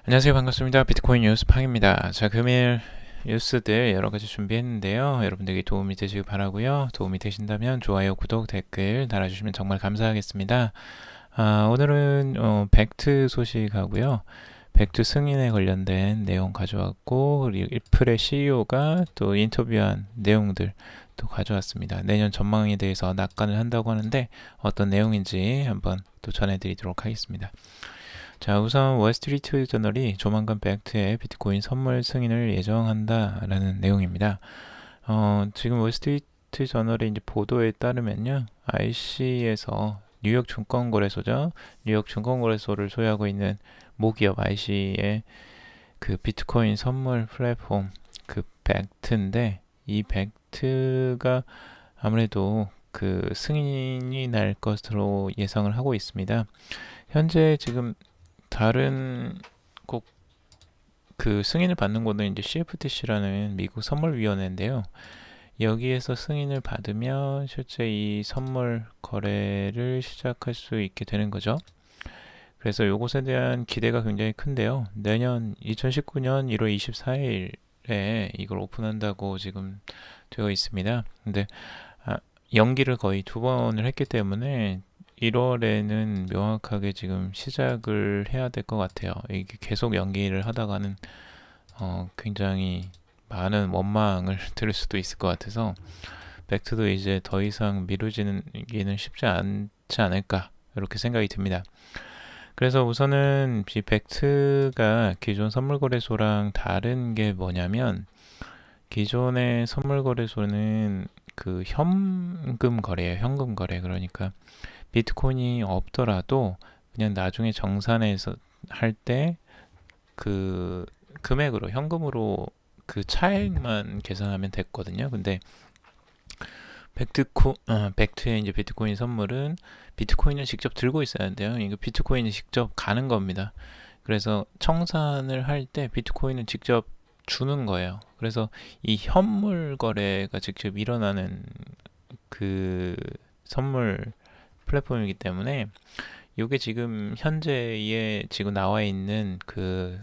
안녕하세요. 반갑습니다. 비트코인 뉴스 팡입니다. 자, 금일 뉴스들 여러 가지 준비했는데요. 여러분들에게 도움이 되시길 바라고요. 도움이 되신다면 좋아요, 구독, 댓글 달아주시면 정말 감사하겠습니다. 오늘은 벡트 소식하고요. 벡트 승인에 관련된 내용 가져왔고, 그리고 일플의 CEO가 또 인터뷰한 내용들 또 가져왔습니다. 내년 전망에 대해서 낙관을 한다고 하는데 어떤 내용인지 한번 또 전해드리도록 하겠습니다. 자, 우선 월스트리트 저널이 조만간 벡트의 비트코인 선물 승인을 예정한다라는 내용입니다. 지금 월스트리트 저널의 이제 보도에 따르면요, IC에서 뉴욕 증권거래소죠. 뉴욕 증권거래소를 소유하고 있는 모기업 IC의 그 비트코인 선물 플랫폼 그 벡트인데, 이 벡트가 아무래도 그 승인이 날 것으로 예상을 하고 있습니다. 현재 지금 다른 꼭 그 승인을 받는 곳은 이제 CFTC라는 미국 선물위원회인데요. 여기에서 승인을 받으면 실제 이 선물 거래를 시작할 수 있게 되는 거죠. 그래서 이것에 대한 기대가 굉장히 큰데요. 내년 2019년 1월 24일에 이걸 오픈한다고 지금 되어 있습니다. 근데 연기를 거의 두 번을 했기 때문에 1월에는 명확하게 지금 시작을 해야 될 것 같아요. 이게 계속 연기를 하다가는 굉장히 많은 원망을 들을 수도 있을 것 같아서 벡트도 이제 더 이상 미루지는 쉽지 않지 않을까 이렇게 생각이 듭니다. 그래서 우선은 이 벡트가 기존 선물거래소랑 다른 게 뭐냐면, 기존의 선물거래소는 그 현금 거래예요. 현금 거래. 그러니까 비트코인이 없더라도 그냥 나중에 정산해서 할 때 그 금액으로 현금으로 그 차액만 계산하면 됐거든요. 근데 벡트의 이제 비트코인 선물은 비트코인을 직접 들고 있어야 하는데요. 이거 비트코인이 직접 가는 겁니다. 그래서 청산을 할 때 비트코인은 직접 주는 거예요. 그래서 이 현물 거래가 직접 일어나는 그 선물 플랫폼이기 때문에 이게 지금 현재에 지금 나와 있는 그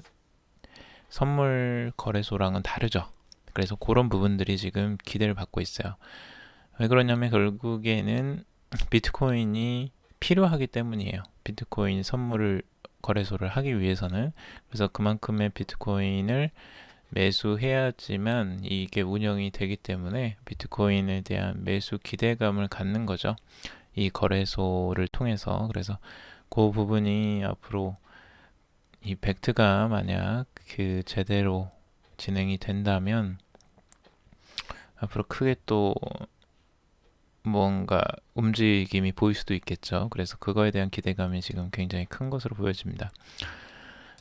선물 거래소랑은 다르죠. 그래서 그런 부분들이 지금 기대를 받고 있어요. 왜 그러냐면 결국에는 비트코인이 필요하기 때문이에요. 비트코인 선물을 거래소를 하기 위해서는. 그래서 그만큼의 비트코인을 매수해야지만 이게 운영이 되기 때문에 비트코인에 대한 매수 기대감을 갖는 거죠. 이 거래소를 통해서. 그래서 그 부분이 앞으로 이 벡트가 만약 그 제대로 진행이 된다면 앞으로 크게 또 뭔가 움직임이 보일 수도 있겠죠. 그래서 그거에 대한 기대감이 지금 굉장히 큰 것으로 보여집니다.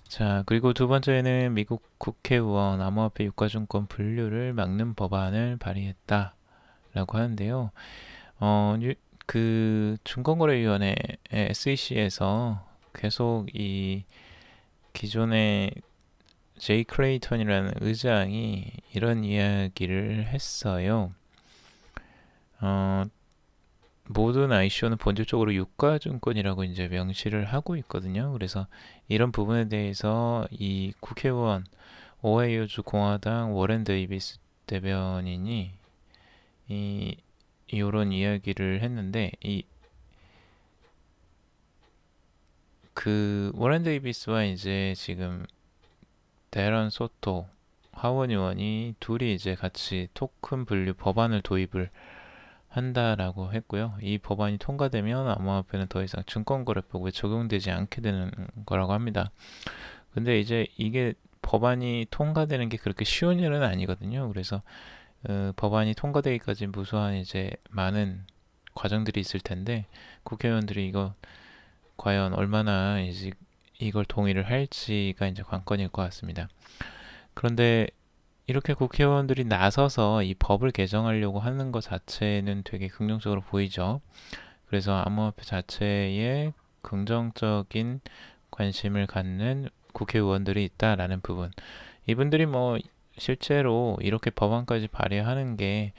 자, 그리고 두 번째는 미국 국회의원 암호화폐 유가증권 분류를 막는 법안을 발의했다라고 하는데요. 그 증권거래위원회 SEC에서 계속 이 기존의 제이 클레이턴이라는 의장이 이런 이야기를 했어요. 모든 ICO는 본질적으로 유가증권이라고 이제 명시를 하고 있거든요. 그래서 이런 부분에 대해서 이 국회의원 오하이오주 공화당 워렌 데이비스 대변인이 이런 이야기를 했는데, 그 워렌 데이비스와 이제 지금 데런 소토 하원 의원이 둘이 이제 같이 토큰 분류 법안을 도입을 한다라고 했고요. 이 법안이 통과되면 암호화폐는 더 이상 증권거래법에 적용되지 않게 되는 거라고 합니다. 근데 이제 이게 법안이 통과되는 게 그렇게 쉬운 일은 아니거든요. 그래서 법안이 통과되기까지 무수한 이제 많은 과정들이 있을 텐데, 국회의원들이 이거 과연 얼마나 이제 이걸 동의를 할지가 이제 관건일 것 같습니다. 그런데 이렇게 국회의원들이 나서서 이 법을 개정하려고 하는 것 자체는 되게 긍정적으로 보이죠. 그래서 암호화폐 자체에 긍정적인 관심을 갖는 국회의원들이 있다라는 부분. 이분들이 뭐 실제로 이렇게 법안까지 발의하는 게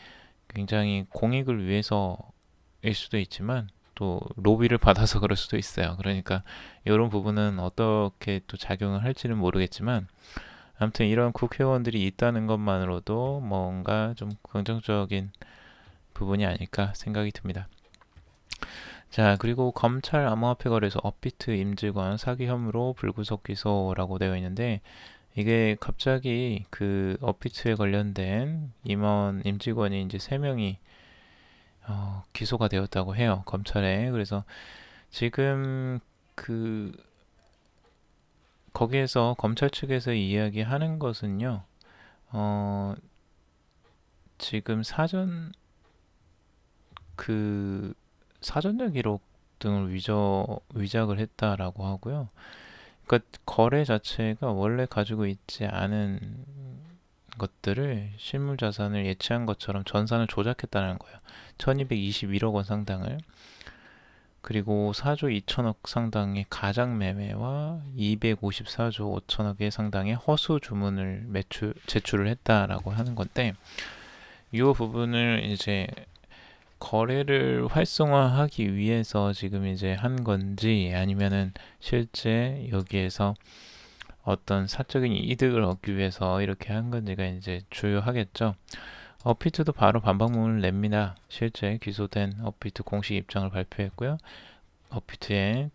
굉장히 공익을 위해서일 수도 있지만, 또 로비를 받아서 그럴 수도 있어요. 그러니까 이런 부분은 어떻게 또 작용을 할지는 모르겠지만 아무튼 이런 국회의원들이 있다는 것만으로도 뭔가 좀 긍정적인 부분이 아닐까 생각이 듭니다. 자, 그리고 검찰 암호화폐 거래소 업비트 임직원 사기 혐의로 불구속 기소라고 되어 있는데 이게 갑자기 그 업비트에 관련된 임원 임직원이 이제 3명이 기소가 되었다고 해요. 검찰에. 그래서 지금 그 거기에서 검찰 측에서 이야기하는 것은요. 어, 지금 그 사전적 기록 등을 위작을 했다라고 하고요. 그러니까 거래 자체가 원래 가지고 있지 않은 것들을 실물 자산을 예치한 것처럼 전산을 조작했다는 거예요. 1221억 원 상당을. 그리고 4조 2천억 상당의 가장 매매와 254조 5천억의 상당의 허수 주문을 제출을 했다라고 하는 건데 이 부분을 이제 거래를 활성화하기 위해서 지금 이제 한 건지 아니면은 실제 여기에서 어떤 사적인 이득을 얻기 위해서 이렇게 한 건지가 이제 주요하겠죠. 업비트도 바로 반박문을 냅니다. 실제 기소된 업비트 공식 입장을 발표했고요. 업비트에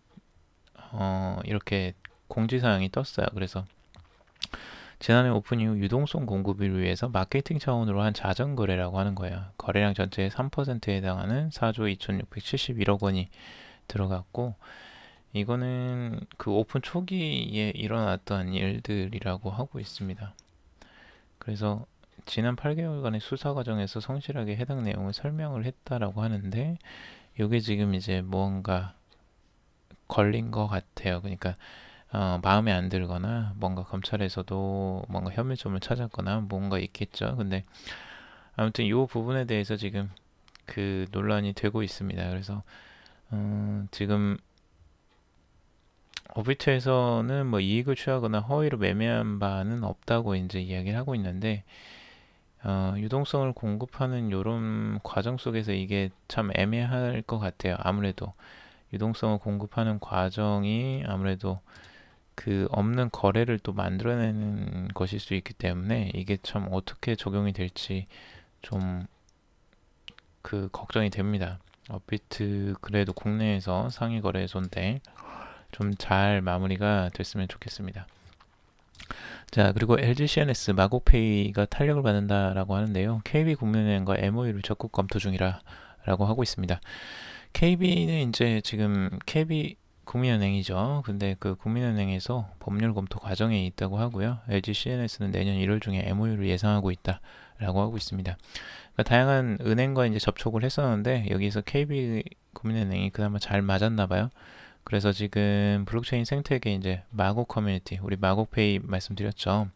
이렇게 공지사항이 떴어요. 그래서 지난해 오픈 이후 유동성 공급을 위해서 마케팅 차원으로 한 자전거래라고 하는 거예요. 거래량 전체의 3%에 해당하는 4조 2,671억 원이 들어갔고 이거는 그 오픈 초기에 일어났던 일들이라고 하고 있습니다. 그래서 지난 8개월간의 수사 과정에서 성실하게 해당 내용을 설명을 했다라고 하는데 이게 지금 이제 뭔가 걸린 것 같아요. 그러니까 마음에 안 들거나 뭔가 검찰에서도 뭔가 혐의점을 찾았거나 뭔가 있겠죠. 근데 아무튼 이 부분에 대해서 지금 그 논란이 되고 있습니다. 그래서 지금 업비트에서는 뭐 이익을 취하거나 허위로 매매한 바는 없다고 이제 이야기를 하고 있는데 유동성을 공급하는 이런 과정 속에서 이게 참 애매할 것 같아요. 아무래도 유동성을 공급하는 과정이 아무래도 그 없는 거래를 또 만들어내는 것일 수 있기 때문에 이게 참 어떻게 적용이 될지 좀 그 걱정이 됩니다. 업비트 그래도 국내에서 상위 거래소인데 좀 잘 마무리가 됐으면 좋겠습니다. 자, 그리고 LG CNS 마곡페이가 탄력을 받는다라고 하는데요. KB국민은행과 MOU를 적극 검토 중이라고 하고 있습니다. KB는 이제 지금 KB 국민은행이죠. 근데 그 국민은행에서 법률 검토 과정에 있다고 하고요. LG CNS는 내년 1월 중에 MOU를 예상하고 있다라고 하고 있습니다. 그러니까 다양한 은행과 이제 접촉을 했었는데 여기서 KB 국민은행이 그나마 잘 맞았나 봐요. 그래서 지금 블록체인 생태계 이제 마곡 커뮤니티, 우리 마곡페이 말씀드렸죠.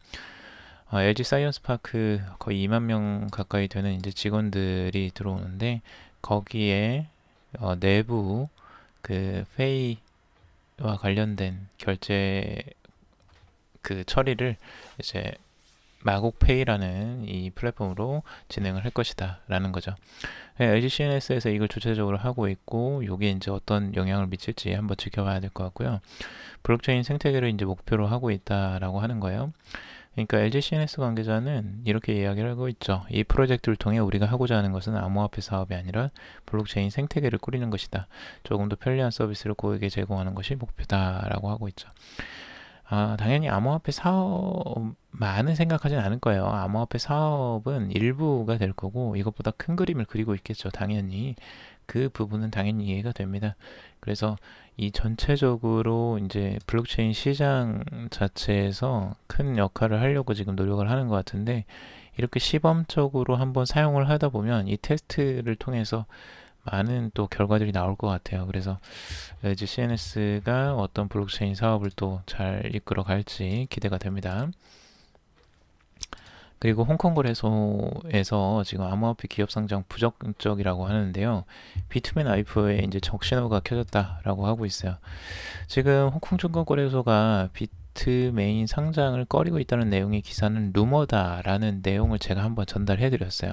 LG 사이언스 파크 거의 2만 명 가까이 되는 이제 직원들이 들어오는데 거기에 내부 그 페이와 관련된 결제 그 처리를 이제 마곡페이라는 이 플랫폼으로 진행을 할 것이다 라는 거죠. LG CNS에서 이걸 주체적으로 하고 있고 이게 이제 어떤 영향을 미칠지 한번 지켜봐야 될 것 같고요. 블록체인 생태계를 이제 목표로 하고 있다라고 하는 거예요. 그러니까 LG CNS 관계자는 이렇게 이야기를 하고 있죠. 이 프로젝트를 통해 우리가 하고자 하는 것은 암호화폐 사업이 아니라 블록체인 생태계를 꾸리는 것이다. 조금 더 편리한 서비스를 고객에게 제공하는 것이 목표다라고 하고 있죠. 당연히 암호화폐 사업만은 생각하진 않을 거예요. 암호화폐 사업은 일부가 될 거고 이것보다 큰 그림을 그리고 있겠죠. 당연히 그 부분은 당연히 이해가 됩니다. 그래서 이 전체적으로 이제 블록체인 시장 자체에서 큰 역할을 하려고 지금 노력을 하는 것 같은데 이렇게 시범적으로 한번 사용을 하다 보면 이 테스트를 통해서 많은 또 결과들이 나올 것 같아요. 그래서 LG CNS가 어떤 블록체인 사업을 또 잘 이끌어 갈지 기대가 됩니다. 그리고 홍콩 거래소에서 지금 암호화폐 기업 상장 부적격이라고 하는데요. 비트맨 IPO에 이제 적신호가 켜졌다라고 하고 있어요. 지금 홍콩 증권거래소가 비트메인 상장을 꺼리고 있다는 내용의 기사는 루머다라는 내용을 제가 한번 전달해 드렸어요.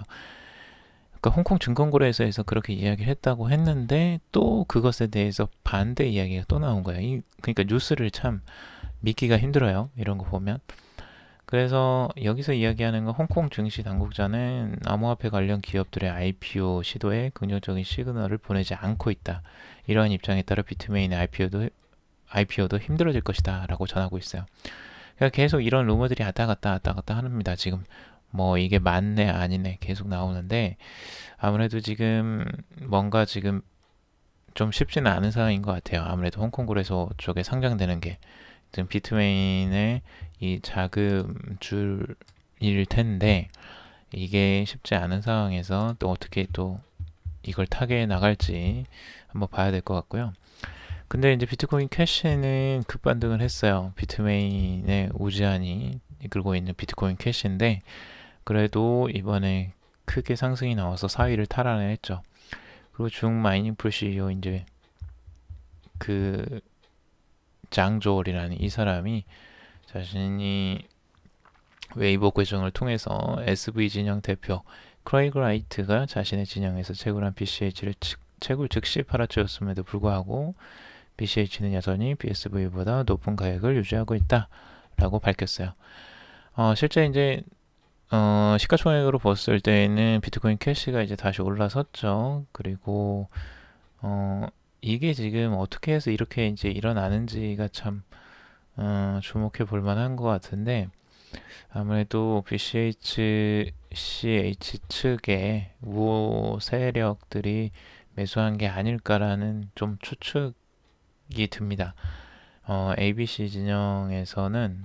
그러니까 홍콩 증권거래소에서 그렇게 이야기를 했다고 했는데 또 그것에 대해서 반대 이야기가 또 나온 거예요. 그러니까 뉴스를 참 믿기가 힘들어요. 이런 거 보면. 그래서 여기서 이야기하는 건 홍콩 증시 당국자는 암호화폐 관련 기업들의 IPO 시도에 긍정적인 시그널을 보내지 않고 있다. 이러한 입장에 따라 비트메인의 IPO도 힘들어질 것이다 라고 전하고 있어요. 그러니까 계속 이런 루머들이 왔다 갔다 합니다. 지금 뭐 이게 맞네 아니네 계속 나오는데 아무래도 지금 뭔가 지금 좀 쉽지는 않은 상황인 것 같아요. 아무래도 홍콩 거래소 쪽에 상장되는 게 지금 비트메인의 이 자금줄일 텐데 이게 쉽지 않은 상황에서 또 어떻게 또 이걸 타개해 나갈지 한번 봐야 될 것 같고요. 근데 이제 비트코인 캐시는 급반등을 했어요. 비트메인의 우지한이 이끌고 있는 비트코인 캐시인데 그래도 이번에 크게 상승이 나와서 4위를 탈환했죠. 그리고 중 마이닝 풀 CEO 이제 그 장조얼이라는 이 사람이 자신이 웨이보 계정을 통해서 SV 진영 대표 크레이그 라이트가 자신의 진영에서 채굴한 BCH를 채굴 즉시 팔아치웠음에도 불구하고 BCH는 여전히 BSV보다 높은 가격을 유지하고 있다라고 밝혔어요. 실제 이제 시가총액으로 봤을 때는 비트코인 캐시가 이제 다시 올라섰죠. 그리고 이게 지금 어떻게 해서 이렇게 이제 일어나는지가 참 주목해 볼 만한 것 같은데 아무래도 BCH 측의 우호 세력들이 매수한 게 아닐까라는 좀 추측이 듭니다. ABC 진영에서는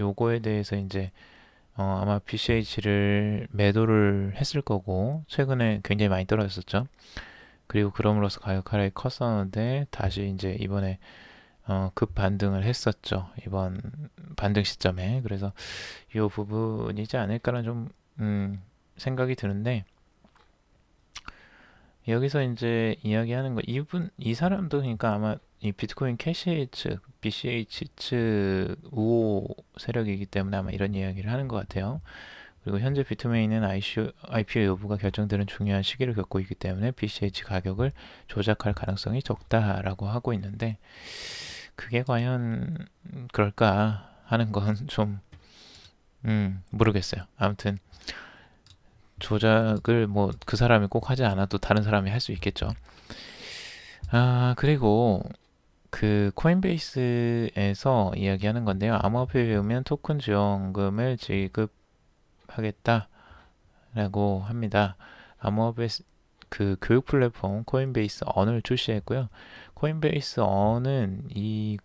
요거에 대해서 이제 아마 BCH를 매도를 했을 거고 최근에 굉장히 많이 떨어졌었죠. 그리고 그럼으로써 가격 하락이 컸었는데 다시 이제 이번에 급 반등을 했었죠. 이번 반등 시점에. 그래서 이 부분이지 않을까라는 좀 생각이 드는데 여기서 이제 이야기하는 거 이 사람도 그러니까 아마 이 비트코인 캐시 측, BCH 측 우호 세력이기 때문에 아마 이런 이야기를 하는 것 같아요. 그리고 현재 비트메인은 IPO 여부가 결정되는 중요한 시기를 겪고 있기 때문에 BCH 가격을 조작할 가능성이 적다라고 하고 있는데 그게 과연 그럴까 하는 건 좀 모르겠어요. 아무튼 조작을 뭐 그 사람이 꼭 하지 않아도 다른 사람이 할 수 있겠죠. 그리고 그 코인베이스에서 이야기하는 건데요. 암호화폐 배우면 토큰 지원금을 지급하겠다라고 합니다. 암호화폐 그 교육 플랫폼 코인베이스 언을 출시했고요. 코인베이스 언은 이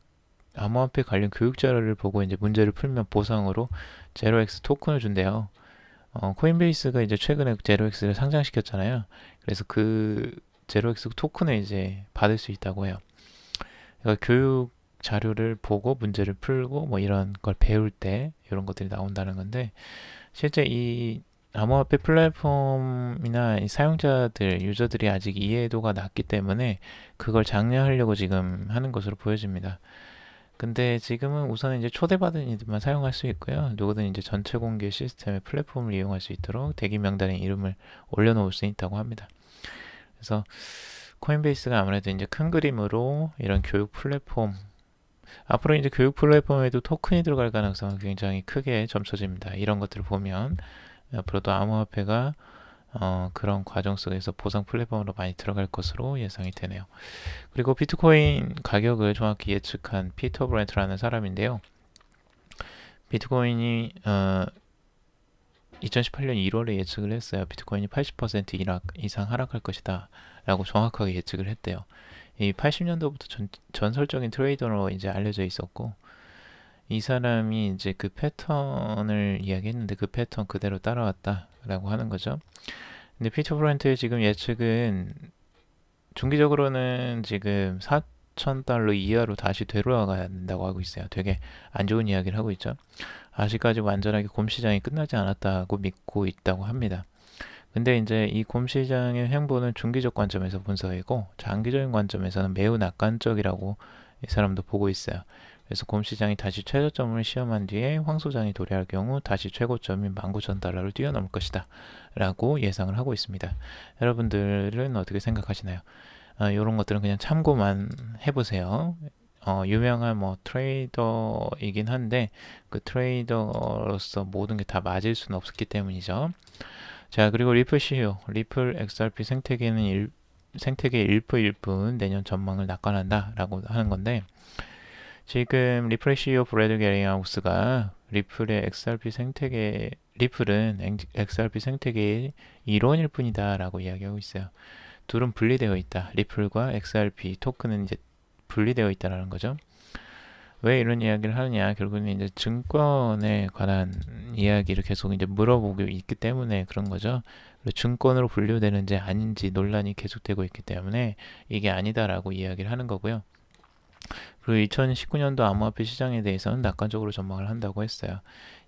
암호화폐 관련 교육 자료를 보고 이제 문제를 풀면 보상으로 제로엑스 토큰을 준대요. 코인베이스가 이제 최근에 제로엑스를 상장시켰잖아요. 그래서 그 제로엑스 토큰을 이제 받을 수 있다고 해요. 그러니까 교육 자료를 보고 문제를 풀고 뭐 이런 걸 배울 때 이런 것들이 나온다는 건데 실제 이 암호화폐 플랫폼이나 이 사용자들, 유저들이 아직 이해도가 낮기 때문에 그걸 장려하려고 지금 하는 것으로 보여집니다. 근데 지금은 우선 이제 초대받은 이들만 사용할 수 있고요. 누구든 이제 전체 공개 시스템의 플랫폼을 이용할 수 있도록 대기 명단에 이름을 올려놓을 수 있다고 합니다. 그래서 코인베이스가 아무래도 이제 큰 그림으로 이런 교육 플랫폼 앞으로 이제 교육 플랫폼에도 토큰이 들어갈 가능성은 굉장히 크게 점쳐집니다. 이런 것들을 보면 앞으로도 암호화폐가 그런 과정 속에서 보상 플랫폼으로 많이 들어갈 것으로 예상이 되네요. 그리고 비트코인 가격을 정확히 예측한 피터 브렌트라는 사람인데요. 비트코인이 2018년 1월에 예측을 했어요. 비트코인이 80% 이상 하락할 것이다 라고 정확하게 예측을 했대요. 이 80년도부터 전설적인 트레이더로 이제 알려져 있었고 이 사람이 이제 그 패턴을 이야기했는데 그 패턴 그대로 따라왔다라고 하는 거죠. 근데 피터 브렌트의 지금 예측은 중기적으로는 지금 4,000달러 이하로 다시 되돌아가야 된다고 하고 있어요. 되게 안 좋은 이야기를 하고 있죠. 아직까지 완전하게 곰시장이 끝나지 않았다고 믿고 있다고 합니다. 근데 이제 이 곰시장의 행보는 중기적 관점에서 분석이고 장기적인 관점에서는 매우 낙관적이라고 이 사람도 보고 있어요. 그래서 곰 시장이 다시 최저점을 시험한 뒤에 황 소장이 도래할 경우 다시 최고점인 19,000달러를 뛰어넘을 것이다 라고 예상을 하고 있습니다. 여러분들은 어떻게 생각하시나요? 이런 것들은 그냥 참고만 해보세요. 유명한 뭐 트레이더이긴 한데 그 트레이더로서 모든 게 다 맞을 수는 없기 때문이죠. 자, 그리고 리플 CEO, 리플 XRP 생태계 일부일 뿐 내년 전망을 낙관한다 라고 하는 건데, 지금 리플의 CEO 브래드 게링하우스가 리플은 XRP 생태계의 일원일 뿐이다 라고 이야기하고 있어요. 둘은 분리되어 있다. 리플과 XRP 토큰은 이제 분리되어 있다라는 거죠. 왜 이런 이야기를 하느냐? 결국은 이제 증권에 관한 이야기를 계속 이제 물어보고 있기 때문에 그런 거죠. 그리고 증권으로 분류되는지 아닌지 논란이 계속되고 있기 때문에 이게 아니다라고 이야기를 하는 거고요. 그리고 2019년도 암호화폐 시장에 대해서는 낙관적으로 전망을 한다고 했어요.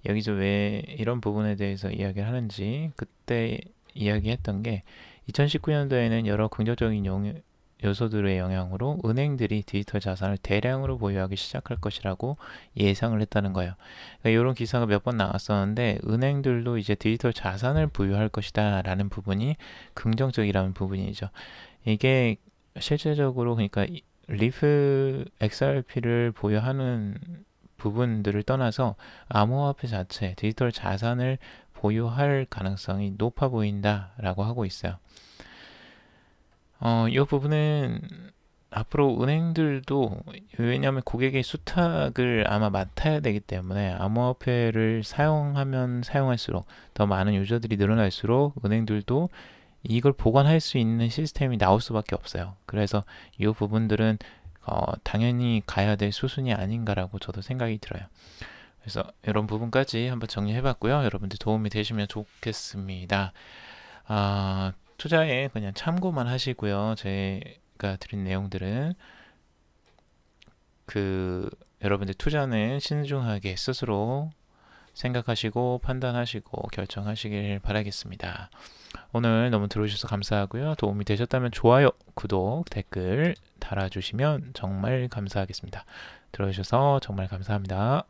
여기서 왜 이런 부분에 대해서 이야기를 하는지, 그때 이야기했던 게 2019년도에는 여러 긍정적인 요소들의 영향으로 은행들이 디지털 자산을 대량으로 보유하기 시작할 것이라고 예상을 했다는 거예요. 그러니까 이런 기사가 몇 번 나왔었는데, 은행들도 이제 디지털 자산을 보유할 것이다 라는 부분이 긍정적이라는 부분이죠. 이게 실제적으로, 그러니까 리프 XRP를 보유하는 부분들을 떠나서 암호화폐 자체, 디지털 자산을 보유할 가능성이 높아 보인다라고 하고 있어요. 이 부분은 앞으로 은행들도, 왜냐하면 고객의 수탁을 아마 맡아야 되기 때문에 암호화폐를 사용하면 사용할수록 더 많은 유저들이 늘어날수록 은행들도 이걸 보관할 수 있는 시스템이 나올 수밖에 없어요. 그래서 이 부분들은 당연히 가야 될 수순이 아닌가라고 저도 생각이 들어요. 그래서 이런 부분까지 한번 정리해봤고요. 여러분들 도움이 되시면 좋겠습니다. 투자에 그냥 참고만 하시고요. 제가 드린 내용들은 여러분들 투자는 신중하게 스스로 생각하시고 판단하시고 결정하시길 바라겠습니다. 오늘 너무 들어주셔서 감사하고요. 도움이 되셨다면 좋아요, 구독, 댓글 달아주시면 정말 감사하겠습니다. 들어주셔서 정말 감사합니다.